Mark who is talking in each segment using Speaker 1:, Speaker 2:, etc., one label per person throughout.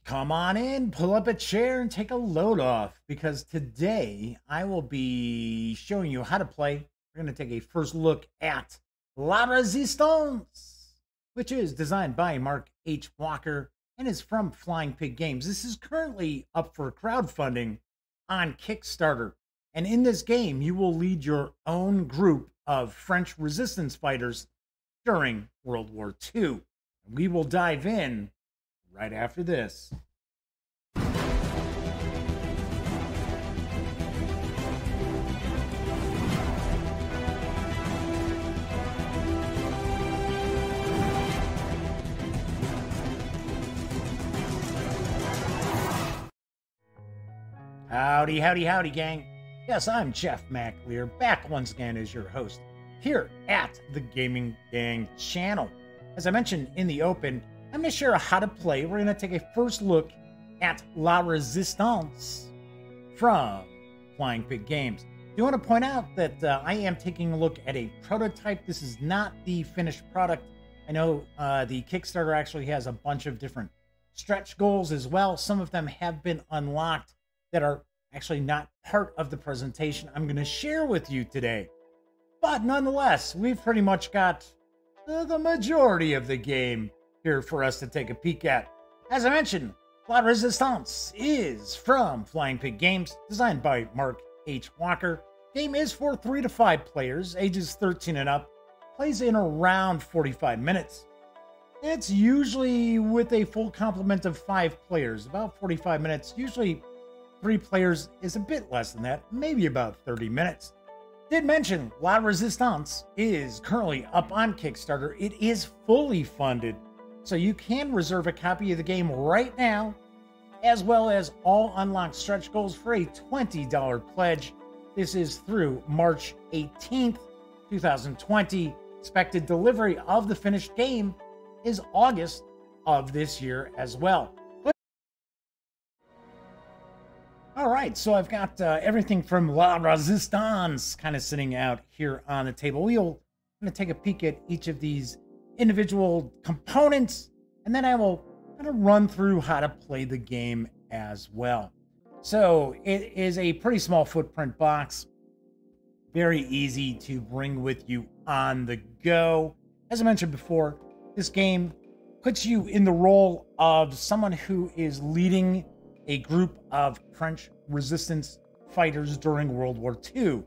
Speaker 1: Come on in, pull up a chair, and take a load off because today I will be showing you how to play. We're going to take a first look at La Résistance, which is designed by Mark H. Walker and is from Flying Pig Games. This is currently up for crowdfunding on Kickstarter. And in this game, you will lead your own group of French resistance fighters during World War II. We will dive in right after this. Howdy, howdy, howdy, gang. Yes, I'm Jeff McLear, back once again as your host here at the Gaming Gang channel. As I mentioned in the open, I'm going to share how to play. We're going to take a first look at La Résistance from Flying Pig Games. I do want to point out that I am taking a look at a prototype. This is not the finished product. I know the Kickstarter actually has a bunch of different stretch goals as well. Some of them have been unlocked that are actually not part of the presentation I'm going to share with you today. But nonetheless, we've pretty much got the majority of the game here for us to take a peek at. As I mentioned, La Résistance is from Flying Pig Games, designed by Mark H. Walker. Game is for 3 to 5 players, ages 13 and up, plays in around 45 minutes. It's usually with a full complement of 5 players, about 45 minutes. Usually 3 players is a bit less than that, maybe about 30 minutes. Did mention La Résistance is currently up on Kickstarter. It is fully funded, so you can reserve a copy of the game right now, as well as all unlocked stretch goals for a $20 pledge. This is through March 18th, 2020. Expected delivery of the finished game is August of this year as well. All right, so I've got everything from La Résistance kind of sitting out here on the table. We'll kind of take a peek at each of these individual components, and then I will kind of run through how to play the game as well. So it is a pretty small footprint box, very easy to bring with you on the go. As I mentioned before, this game puts you in the role of someone who is leading a group of French resistance fighters during World War II.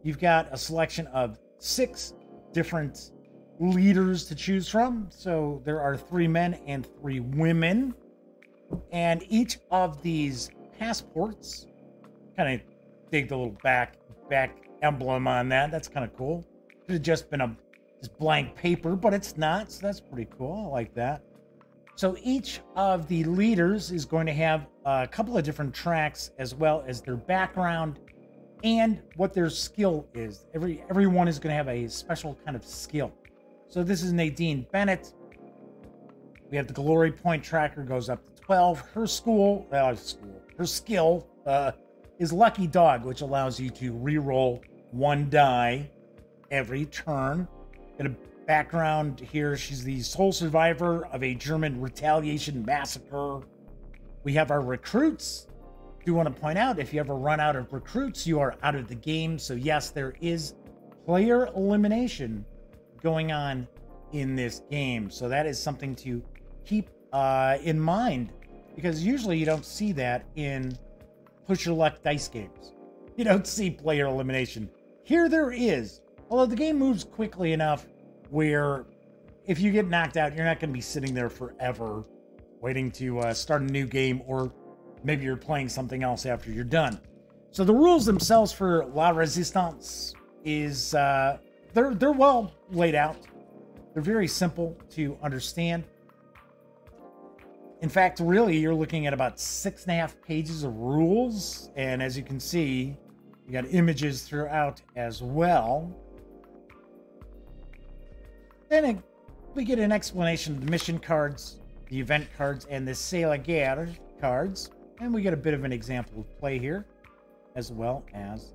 Speaker 1: You've got a selection of 6 different leaders to choose from. So there are 3 men and 3 women. And each of these passports, kind of dig the little back emblem on that. That's kind of cool. Could have just been just blank paper, but it's not. So that's pretty cool. I like that. So each of the leaders is going to have a couple of different tracks, as well as their background and what their skill is. Everyone is going to have a special kind of skill. So this is Nadine Bennett. We have the glory point tracker, goes up to 12. Her skill is Lucky Dog, which allows you to re-roll 1 die every turn. Got a background here, she's the sole survivor of a German retaliation massacre. We have our recruits. Do want to point out, if you ever run out of recruits, you are out of the game. So yes, there is player elimination going on in this game. So that is something to keep in mind, because usually you don't see that in push your luck dice games. You don't see player elimination. Here there is, although the game moves quickly enough where if you get knocked out, you're not going to be sitting there forever waiting to start a new game, or maybe you're playing something else after you're done. So the rules themselves for La Résistance is they're well laid out. They're very simple to understand. In fact, really, you're looking at about 6.5 pages of rules, and as you can see, you got images throughout as well. Then we get an explanation of the mission cards, the event cards, and the C'est la Guerre cards. And we get a bit of an example of play here, as well as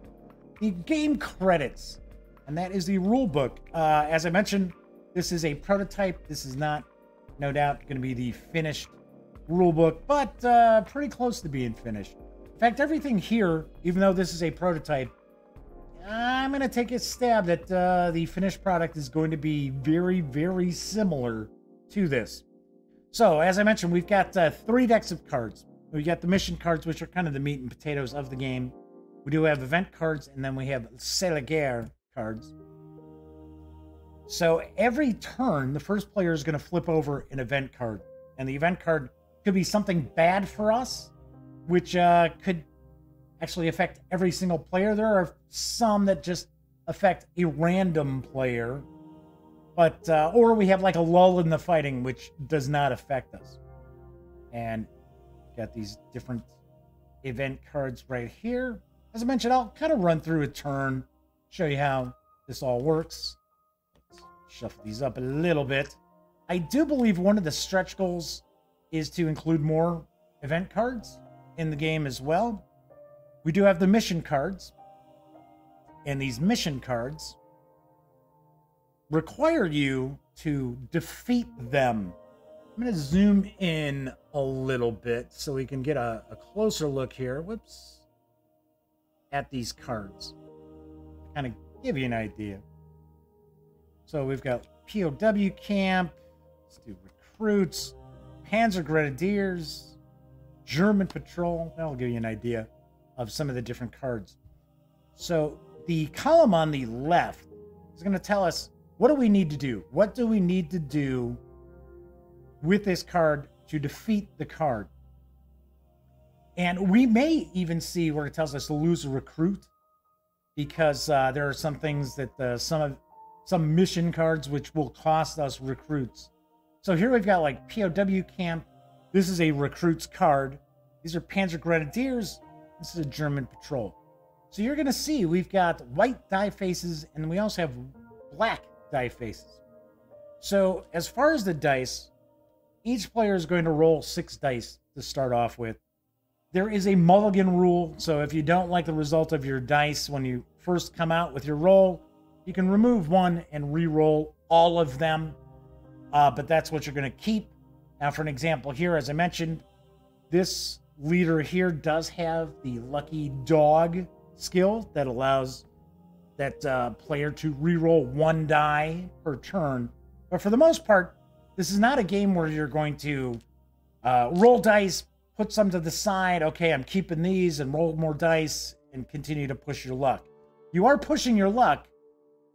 Speaker 1: the game credits. And that is the rule book. As I mentioned, this is a prototype. This is not, no doubt, going to be the finished rulebook, but pretty close to being finished. In fact, everything here, even though this is a prototype, I'm going to take a stab that the finished product is going to be very, very similar to this. So, as I mentioned, we've got 3 decks of cards. We've got the mission cards, which are kind of the meat and potatoes of the game. We do have event cards, and then we have C'est la guerre cards. So, every turn, the first player is going to flip over an event card. And the event card could be something bad for us, which could actually affect every single player. There are some that just affect a random player, but or we have like a lull in the fighting, which does not affect us. And got these different event cards right here. As I mentioned, I'll kind of run through a turn, show you how this all works. Let's shuffle these up a little bit. I do believe one of the stretch goals is to include more event cards in the game as well. We do have the mission cards, and these mission cards require you to defeat them. I'm going to zoom in a little bit so we can get a closer look here. Whoops. At these cards. Kind of give you an idea. So we've got POW camp. Let's do recruits. Panzer Grenadiers. German patrol. That'll give you an idea of some of the different cards. So the column on the left is going to tell us, what do we need to do? What do we need to do with this card to defeat the card? And we may even see where it tells us to lose a recruit, because there are some things that some mission cards which will cost us recruits. So here we've got like POW camp. This is a recruits card. These are Panzer Grenadiers. This is a German patrol. So you're going to see we've got white die faces, and we also have black die faces. So as far as the dice, each player is going to roll 6 dice to start off with. There is a mulligan rule, so if you don't like the result of your dice when you first come out with your roll, you can remove one and re-roll all of them, but that's what you're going to keep. Now, for an example here, as I mentioned, this leader here does have the lucky dog skill that allows that player to re-roll 1 die per turn. But for the most part, this is not a game where you're going to roll dice, put some to the side, okay, I'm keeping these, and roll more dice and continue to push your luck. You are pushing your luck,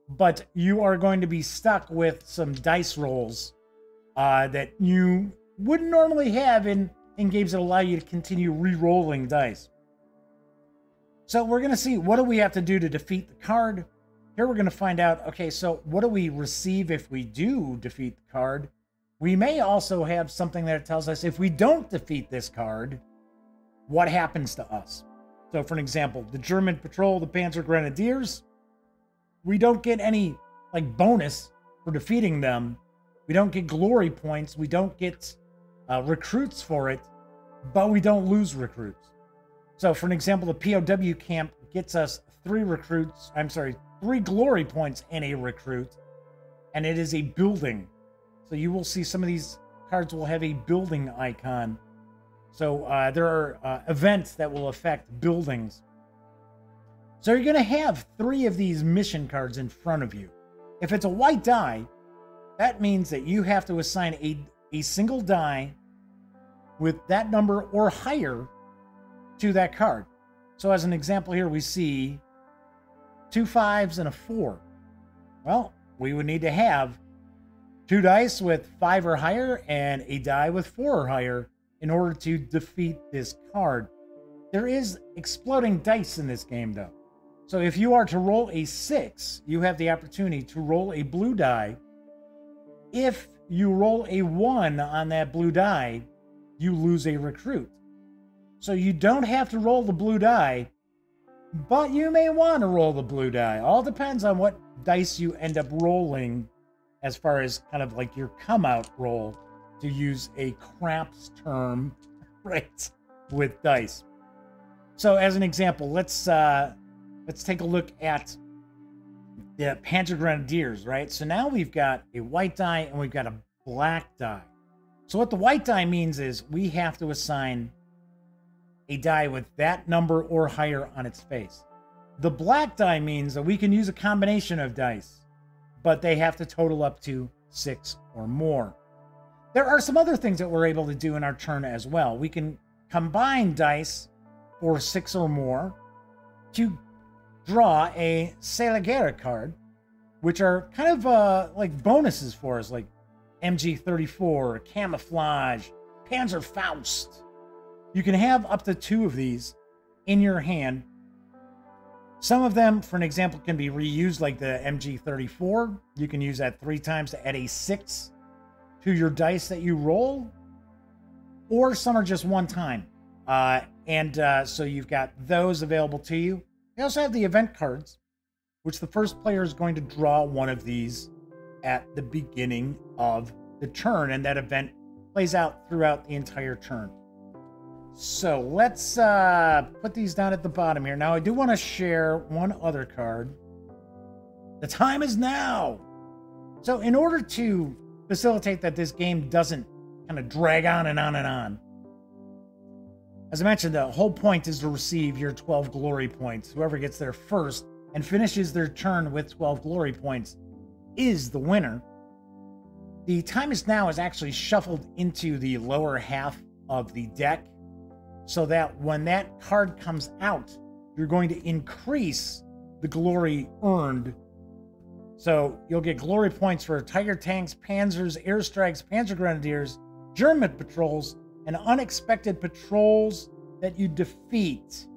Speaker 1: but you are going to be stuck with some dice rolls that you wouldn't normally have in games that allow you to continue re-rolling dice. So we're going to see, what do we have to do to defeat the card? Here we're going to find out, okay, so what do we receive if we do defeat the card? We may also have something that tells us if we don't defeat this card, what happens to us? So for an example, the German patrol, the Panzer Grenadiers, we don't get any like bonus for defeating them. We don't get glory points. We don't get recruits for it, but we don't lose recruits. So for an example, the POW camp gets us 3 glory points and a recruit, and it is a building. So you will see some of these cards will have a building icon. So there are events that will affect buildings. So you're going to have 3 of these mission cards in front of you. If it's a white die, that means that you have to assign a single die with that number or higher to that card. So as an example here, we see 2 5s and a 4. Well, we would need to have 2 dice with 5 or higher and a die with 4 or higher in order to defeat this card. There is exploding dice in this game, though. So if you are to roll a 6, you have the opportunity to roll a blue die. If you roll a 1 on that blue die, you lose a recruit. So you don't have to roll the blue die, but you may want to roll the blue die. All depends on what dice you end up rolling as far as kind of like your come out roll, to use a craps term, right, with dice. So as an example, let's take a look at the Panzer Grenadiers, right? So now we've got a white die and we've got a black die. So what the white die means is we have to assign a die with that number or higher on its face. The black die means that we can use a combination of dice, but they have to total up to 6 or more. There are some other things that we're able to do in our turn as well. We can combine dice for 6 or more to draw a Saligera card, which are kind of like bonuses for us, like MG34, Camouflage, Panzerfaust. You can have up to 2 of these in your hand. Some of them, for an example, can be reused, like the MG34. You can use that 3 times to add a 6 to your dice that you roll. Or some are just 1 time. So you've got those available to you. They also have the event cards, which the first player is going to draw one of these at the beginning of the turn, and that event plays out throughout the entire turn. So let's put these down at the bottom here. Now, I do want to share one other card. The time is now. So in order to facilitate that this game doesn't kind of drag on and on and on, as I mentioned, the whole point is to receive your 12 glory points. Whoever gets there first and finishes their turn with 12 glory points is the winner. The time is now is actually shuffled into the lower half of the deck, so that when that card comes out, you're going to increase the glory earned. So you'll get glory points for Tiger tanks, panzers, airstrikes, panzer grenadiers, German patrols, and unexpected patrols that you defeat.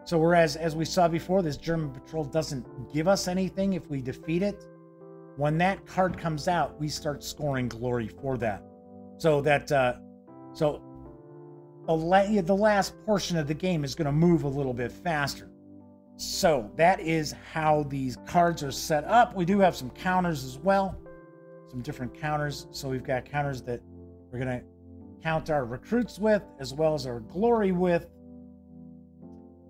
Speaker 1: So whereas, as we saw before, this German patrol doesn't give us anything if we defeat it, when that card comes out, we start scoring glory for that. So that the last portion of the game is going to move a little bit faster. So that is how these cards are set up. We do have some counters as well, some different counters. So we've got counters that we're going to count our recruits with, as well as our glory with.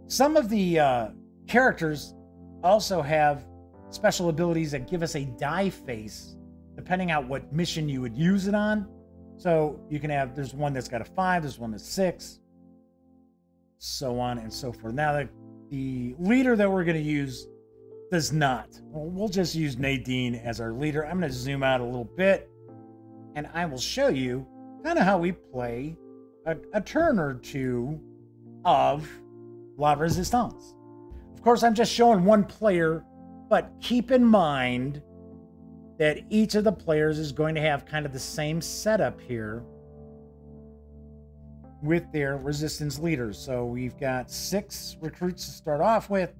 Speaker 1: Some of the characters also have special abilities that give us a die face, depending on what mission you would use it on. So you can have, there's one that's got a 5, there's one that's 6, so on and so forth. Now, the leader that we're going to use does not. We'll just use Nadine as our leader. I'm going to zoom out a little bit, and I will show you kind of how we play a turn or two of La Résistance. Of course, I'm just showing one player, but keep in mind that each of the players is going to have kind of the same setup here with their resistance leaders. So we've got 6 recruits to start off with,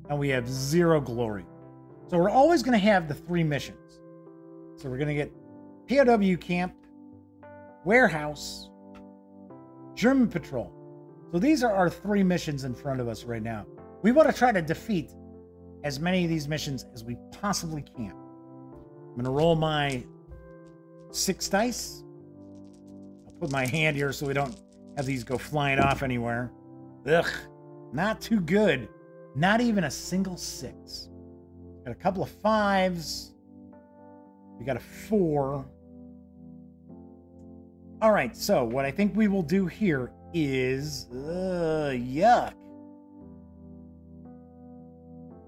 Speaker 1: and we have 0 glory. So we're always going to have the 3 missions. So we're going to get POW camp, warehouse, German patrol. So these are our 3 missions in front of us right now. We want to try to defeat as many of these missions as we possibly can. I'm going to roll my 6 dice. I'll put my hand here so we don't have these go flying off anywhere. Ugh, not too good. Not even a single 6. Got a couple of 5s. We got a 4. All right, so what I think we will do here is... yuck.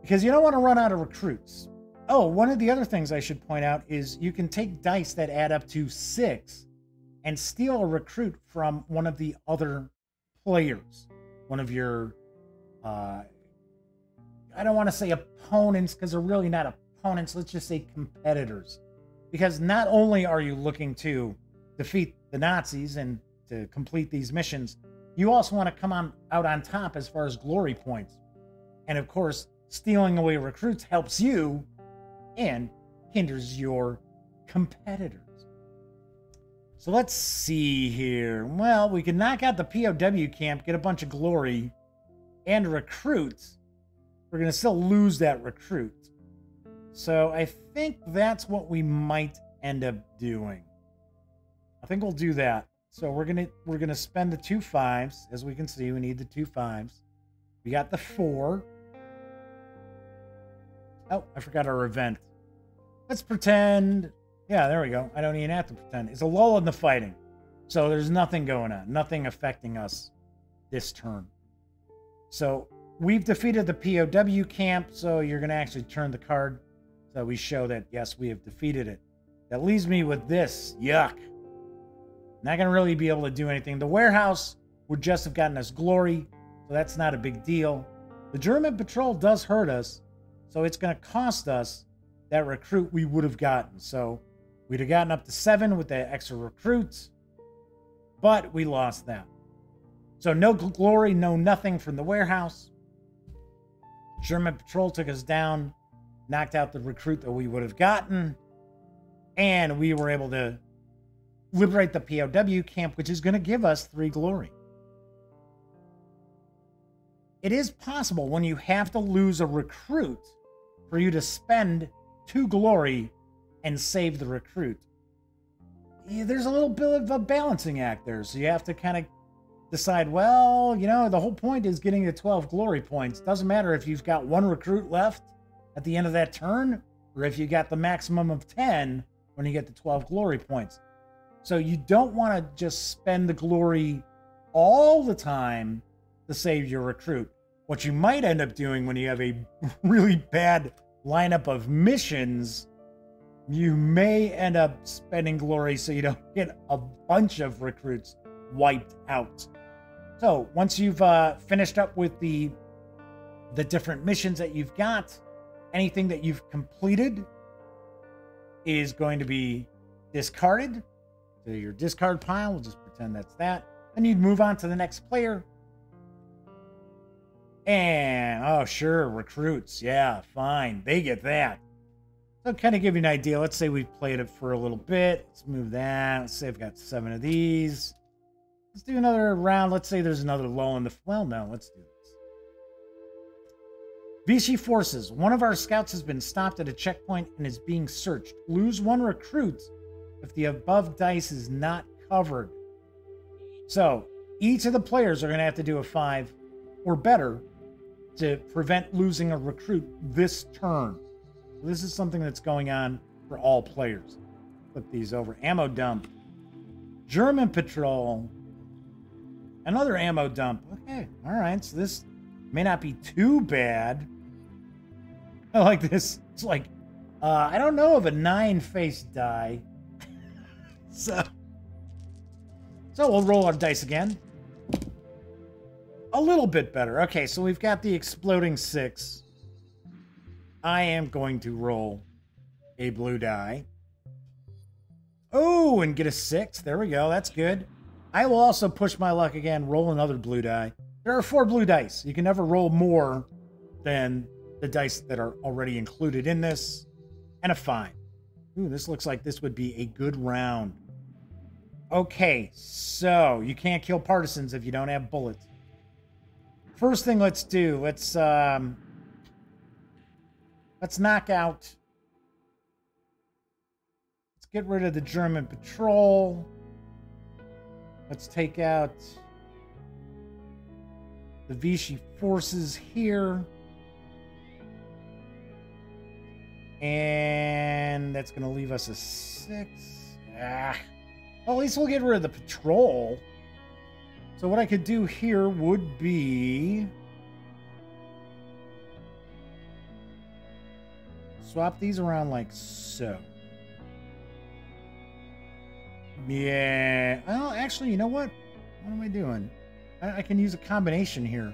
Speaker 1: Because you don't want to run out of recruits. Oh, one of the other things I should point out is you can take dice that add up to 6 and steal a recruit from one of the other players. One of your, I don't want to say opponents, because they're really not opponents. Let's just say competitors. Because not only are you looking to defeat the Nazis and to complete these missions, you also want to come out on top as far as glory points. And of course, stealing away recruits helps you and hinders your competitors. So let's see here. Well, we can knock out the POW camp, get a bunch of glory and recruits. We're going to still lose that recruit. So I think that's what we might end up doing. I think we'll do that. So we're gonna spend the 2 5s. As we can see, we need the 2 5s. We got the 4. Oh, I forgot our event. Let's pretend Yeah, there we go. I don't even have to pretend. It's a lull in the fighting. So there's nothing going on. Nothing affecting us this turn. So we've defeated the POW camp. So you're going to actually turn the card. So we show that, yes, we have defeated it. That leaves me with this. Yuck. Not going to really be able to do anything. The warehouse would just have gotten us glory. So that's not a big deal. The German patrol does hurt us. So it's going to cost us that recruit we would have gotten. So we'd have gotten up to 7 with the extra recruits. But we lost that. So no glory, no nothing from the warehouse. German patrol took us down, knocked out the recruit that we would have gotten. And we were able to liberate the POW camp, which is going to give us 3 glory. It is possible when you have to lose a recruit for you to spend 2 glory and save the recruit. There's a little bit of a balancing act there. So you have to kind of decide, well, you know, the whole point is getting the 12 glory points. Doesn't matter if you've got 1 recruit left at the end of that turn, or if you got the maximum of 10 when you get the 12 glory points. So you don't want to just spend the glory all the time to save your recruit. What you might end up doing when you have a really bad lineup of missions, you may end up spending glory so you don't get a bunch of recruits wiped out. So once you've finished up with the different missions that you've got, anything that you've completed is going to be discarded to your discard pile. We'll just pretend that's that. Then you'd move on to the next player. And, oh, sure, recruits. Yeah, fine. They get that. So kind of give you an idea. Let's say we've played it for a little bit. Let's move that. Let's say I've got 7 of these. Let's do another round. Let's say there's another lull in the... Well, no, let's do this. Vichy forces. One of our scouts has been stopped at a checkpoint and is being searched. Lose 1 recruit if the above dice is not covered. So each of the players are going to have to do a 5 or better to prevent losing a recruit this turn. This is something that's going on for all players. Flip these over. Ammo dump. German patrol. Another ammo dump. Okay, all right. So this may not be too bad. I like this. It's like, I don't know of a 9-faced die. So we'll roll our dice again. A little bit better. Okay, so we've got the exploding 6. I am going to roll a blue die. Oh, and get a 6. There we go. That's good. I will also push my luck again, roll another blue die. There are 4 blue dice. You can never roll more than the dice that are already included in this. And a 5. Ooh, this looks like this would be a good round. Okay, so you can't kill partisans if you don't have bullets. First thing let's do, let's knock out. Let's get rid of the German patrol. Let's take out the Vichy forces here. And that's going to leave us a 6. Well, at least we'll get rid of the patrol. So what I could do here would be swap these around like so. Yeah. Well, actually, you know what? What am I doing? I can use a combination here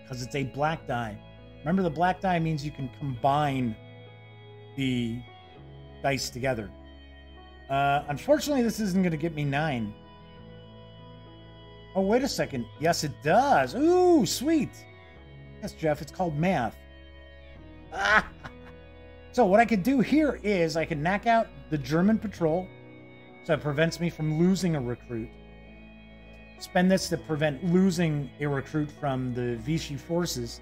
Speaker 1: because it's a black die. Remember, the black die means you can combine the dice together. Unfortunately, this isn't going to get me 9. Oh, wait a second. Yes, it does. Ooh, sweet. Yes, Jeff, it's called math. So what I could do here is I can knock out the German patrol, so it prevents me from losing a recruit. Spend this to prevent losing a recruit from the Vichy forces.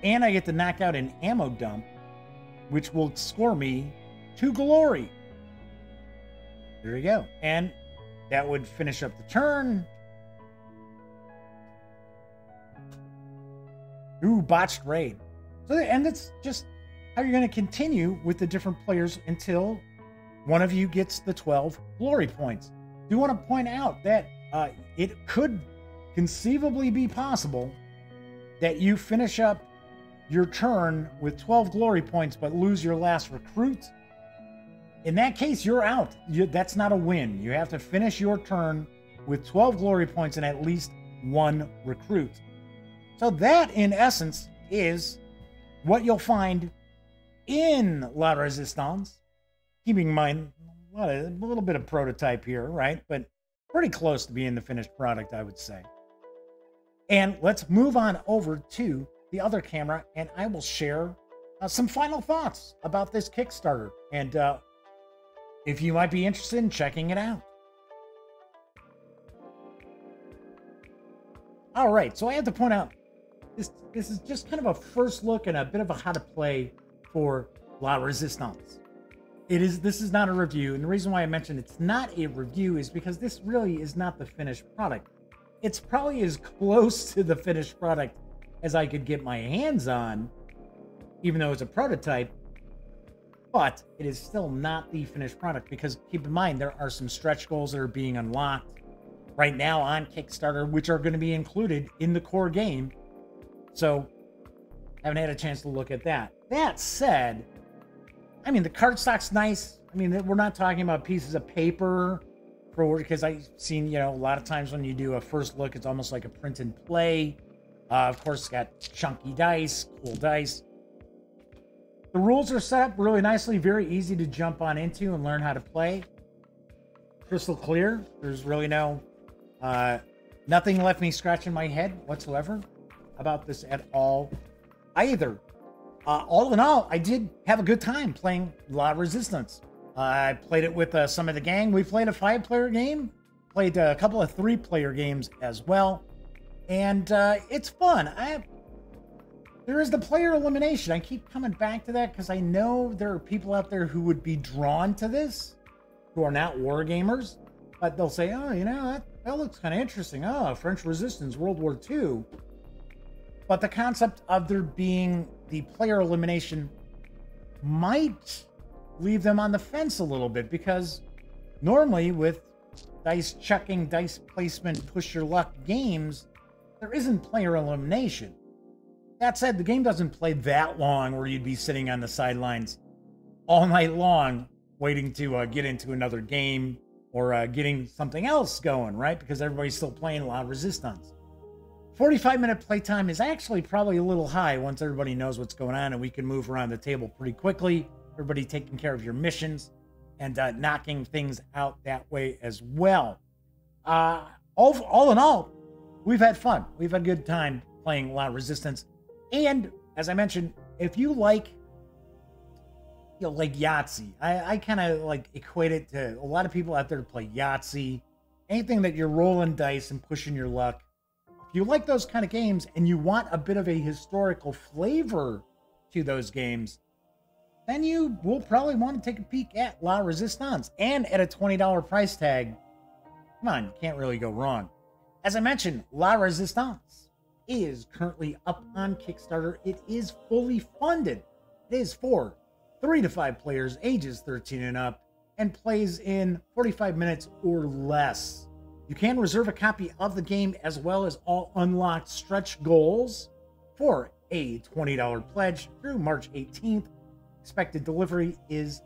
Speaker 1: And I get to knock out an ammo dump, which will score me 2 glory. There you go. And that would finish up the turn. Ooh, botched raid. So, and that's just how you're going to continue with the different players until one of you gets the 12 glory points. I do want to point out that it could conceivably be possible that you finish up your turn with 12 glory points but lose your last recruit. In that case, you're out. That's not a win. You have to finish your turn with 12 glory points and at least one recruit. So that, in essence, is what you'll find in La Résistance. Keeping in mind a little bit of prototype here, right? But pretty close to being the finished product, I would say. And let's move on over to the other camera, and I will share some final thoughts about this Kickstarter. And if you might be interested in checking it out. All right, so I have to point out, this is just kind of a first look and a bit of a how to play for La Résistance. This is not a review, and the reason why I mentioned it's not a review is because this really is not the finished product. It's probably as close to the finished product as I could get my hands on, even though it's a prototype, but it is still not the finished product because keep in mind, there are some stretch goals that are being unlocked right now on Kickstarter, which are going to be included in the core game. So haven't had a chance to look at that. That said, I mean, the cardstock's nice. I mean, we're not talking about pieces of paper because I've seen, a lot of times when you do a first look, it's almost like a print and play. Of course, it's got chunky dice, cool dice. The rules are set up really nicely, very easy to jump on into and learn how to play. Crystal clear. There's really nothing left me scratching my head whatsoever about this at all either. All in all, I did have a good time playing La Résistance. I played it with some of the gang. We played a 5-player game, played a couple of 3-player games as well, and it's fun. There is the player elimination. I keep coming back to that because I know there are people out there who would be drawn to this, who are not war gamers, but they'll say, oh, that looks kind of interesting. Oh, French Resistance, World War II. But the concept of there being the player elimination might leave them on the fence a little bit because normally with dice chucking, dice placement, push your luck games, there isn't player elimination. That said, the game doesn't play that long where you'd be sitting on the sidelines all night long waiting to get into another game or getting something else going, right? Because everybody's still playing La Résistance. 45-minute playtime is actually probably a little high once everybody knows what's going on and we can move around the table pretty quickly. Everybody taking care of your missions and knocking things out that way as well. All in all, we've had fun. We've had a good time playing La Résistance. And as I mentioned, if you like, like Yahtzee, I kind of like equate it to a lot of people out there to play Yahtzee. Anything that you're rolling dice and pushing your luck. If you like those kind of games and you want a bit of a historical flavor to those games, then you will probably want to take a peek at La Résistance. And at a $20 price tag, come on, you can't really go wrong. As I mentioned, La Résistance is currently up on Kickstarter. It is fully funded. It is for 3 to 5 players, ages 13 and up, and plays in 45 minutes or less. You can reserve a copy of the game as well as all unlocked stretch goals for a $20 pledge through March 18th. Expected delivery is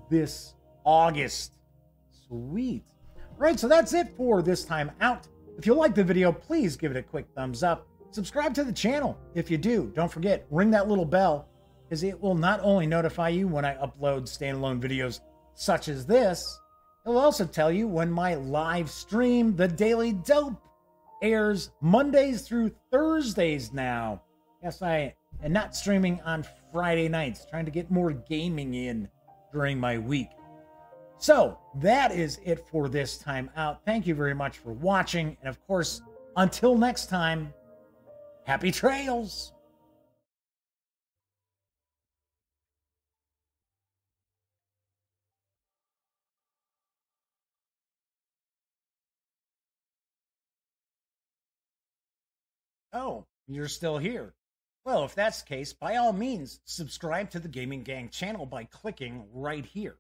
Speaker 1: this August. Sweet. All right, so that's it for this time out. If you like the video, please give it a quick thumbs up. Subscribe to the channel if you do. Don't forget, ring that little bell because it will not only notify you when I upload standalone videos such as this, it'll also tell you when my live stream, The Daily Dope, airs Mondays through Thursdays now. Yes, I am not streaming on Friday nights, trying to get more gaming in during my week. So that is it for this time out. Thank you very much for watching. And of course, until next time, happy trails. Oh, you're still here. Well, if that's the case, by all means, subscribe to the Gaming Gang channel by clicking right here.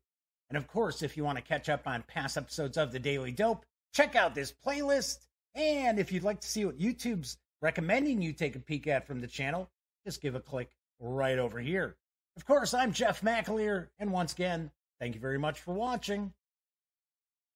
Speaker 1: And of course, if you want to catch up on past episodes of The Daily Dope, check out this playlist. And if you'd like to see what YouTube's recommending you take a peek at from the channel, just give a click right over here. Of course, I'm Jeff McAleer, and once again, thank you very much for watching.